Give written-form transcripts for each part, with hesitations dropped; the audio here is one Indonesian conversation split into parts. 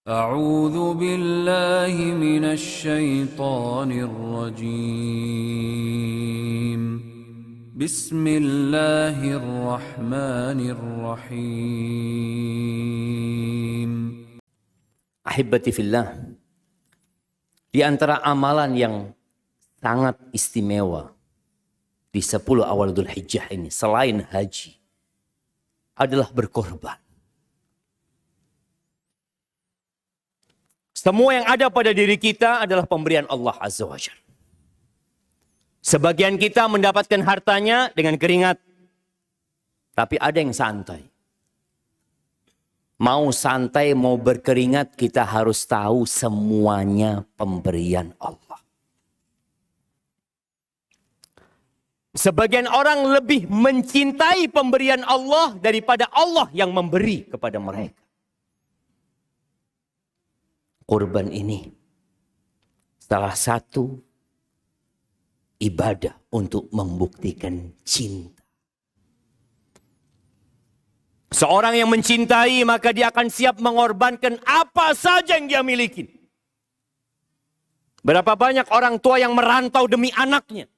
أعوذ بالله من الشيطان الرجيم بسم الله الرحمن الرحيم. Ahibati fillah, di antara amalan yang sangat istimewa di 10 awal Dhul Hijjah ini selain haji adalah berkorban. Semua yang ada pada diri kita adalah pemberian Allah Azza wa Jalla. Sebagian kita mendapatkan hartanya dengan keringat. Tapi ada yang santai. Mau santai, mau berkeringat, kita harus tahu semuanya pemberian Allah. Sebagian orang lebih mencintai pemberian Allah daripada Allah yang memberi kepada mereka. Kurban ini salah satu ibadah untuk membuktikan cinta. Seorang yang mencintai maka dia akan siap mengorbankan apa saja yang dia miliki. Berapa banyak orang tua yang merantau demi anaknya.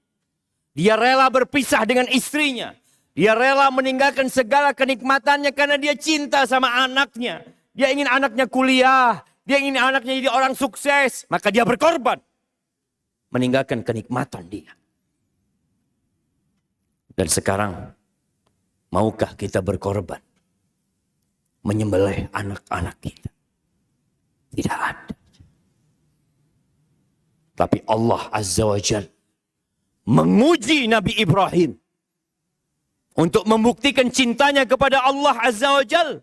Dia rela berpisah dengan istrinya. Dia rela meninggalkan segala kenikmatannya karena dia cinta sama anaknya. Dia ingin anaknya kuliah. Dia ingin anaknya jadi orang sukses. Maka dia berkorban. Meninggalkan kenikmatan dia. Dan sekarang, maukah kita berkorban? Menyembelih anak-anak kita? Tidak ada. Tapi Allah Azza wa Jalla menguji Nabi Ibrahim. Untuk membuktikan cintanya kepada Allah Azza wa Jalla.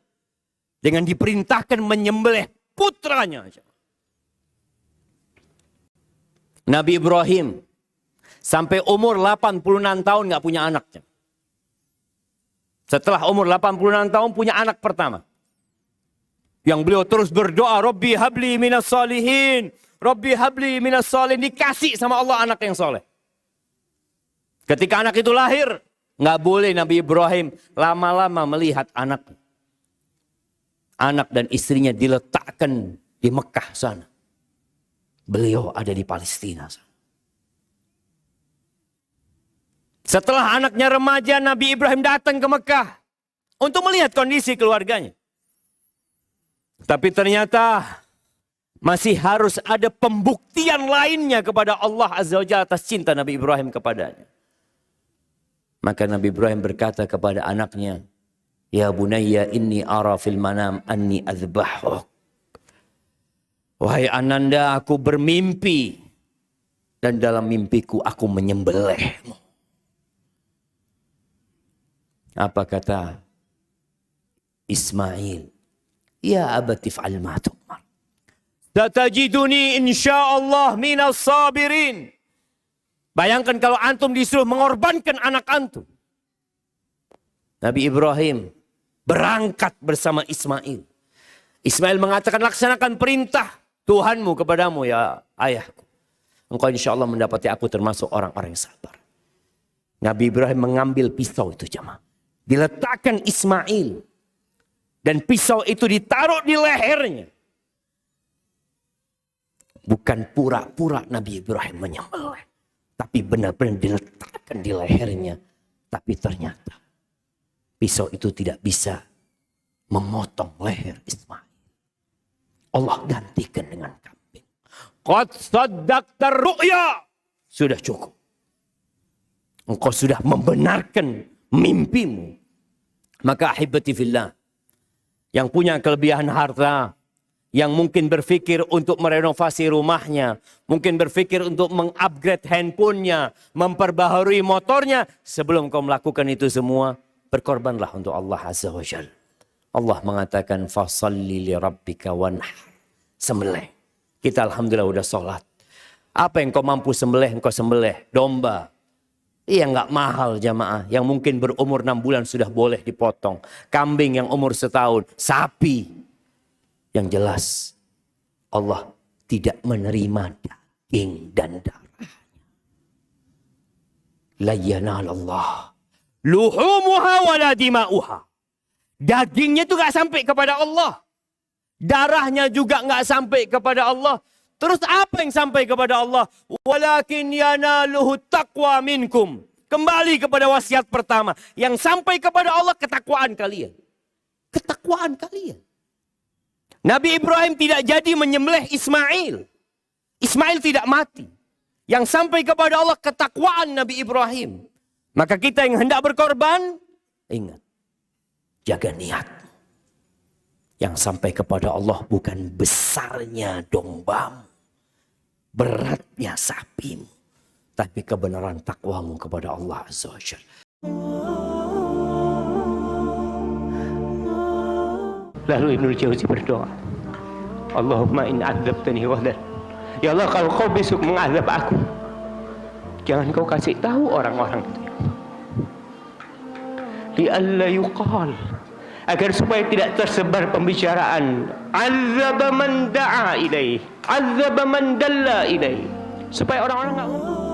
Dengan diperintahkan menyembelih putranya. Nabi Ibrahim sampai umur 86 tahun gak punya anaknya. Setelah umur 86 tahun punya anak pertama. Yang beliau terus berdoa, Rabbi habli minas salihin. Rabbi habli minas salihin. Dikasih sama Allah anak yang soleh. Ketika anak itu lahir, gak boleh Nabi Ibrahim lama-lama melihat anaknya. Anak dan istrinya diletakkan di Mekah sana. Beliau ada di Palestina sana. Setelah anaknya remaja, Nabi Ibrahim datang ke Mekah untuk melihat kondisi keluarganya. Tapi ternyata masih harus ada pembuktian lainnya kepada Allah Azza wa Jalla atas cinta Nabi Ibrahim kepadanya. Maka Nabi Ibrahim berkata kepada anaknya, Ya bunayya inni ara fil manam anni azbahuk. Wahai ananda, aku bermimpi. Dan dalam mimpiku aku menyembelihmu. Apa kata Ismail? Ya abati fa'al ma tu'mar. Satajiduni insyaallah minas sabirin. Bayangkan kalau antum disuruh mengorbankan anak antum. Nabi Ibrahim berangkat bersama Ismail. Ismail mengatakan, laksanakan perintah Tuhanmu kepadamu ya ayahku. Engkau insya Allah mendapati aku termasuk orang-orang yang sabar. Nabi Ibrahim mengambil pisau itu jemaah. Diletakkan Ismail. Dan pisau itu ditaruh di lehernya. Bukan pura-pura Nabi Ibrahim menyembelih. Tapi benar-benar diletakkan di lehernya. Tapi ternyata pisau itu tidak bisa memotong leher Ismail. Allah gantikan dengan kambing. Qad saddaqta ru'ya. Sudah cukup. Engkau sudah membenarkan mimpimu. Maka ahibati fillah. Yang punya kelebihan harta. Yang mungkin berpikir untuk merenovasi rumahnya. Mungkin berpikir untuk mengupgrade handphonenya. Memperbaharui motornya. Sebelum kau melakukan itu semua. Berkorbanlah untuk Allah Azza wa Jalla. Allah mengatakan fasalli li rabbika wanhar. Sembelih. Kita alhamdulillah udah sholat. Apa yang kau mampu sembelih, engkau sembelih. Domba. Iya nggak mahal jamaah. Yang mungkin berumur 6 bulan sudah boleh dipotong. Kambing yang umur setahun. Sapi. Yang jelas Allah tidak menerima daging dan darahnya. La yanalallah luhumuha wala dima'uha. Dagingnya itu gak sampai kepada Allah. darahnya juga nggak sampai kepada Allah. Terus apa yang sampai kepada Allah? Walakin yanaluhu taqwa minkum. Kembali kepada wasiat pertama. Yang sampai kepada Allah ketakwaan kalian. Ketakwaan kalian. Nabi Ibrahim tidak jadi menyembelih Ismail. Ismail tidak mati. Yang sampai kepada Allah ketakwaan Nabi Ibrahim. Maka kita yang hendak berkorban, ingat. Jaga niat. Yang sampai kepada Allah bukan besarnya dombamu. Beratnya sapimu. Tapi kebenaran takwamu kepada Allah Azza wa Jalla. Lalu Ibnu Jauzi berdoa, Allahumma in adzabtani ghadar. Ya Allah, kalau kau besok mengazab aku, jangan kau kasih tahu orang-orang itu. Li'alla yuqal, agar supaya tidak tersebar pembicaraan azaba man da'a ilaih, azaba man dalla ilaih, supaya orang-orang enggak ngomong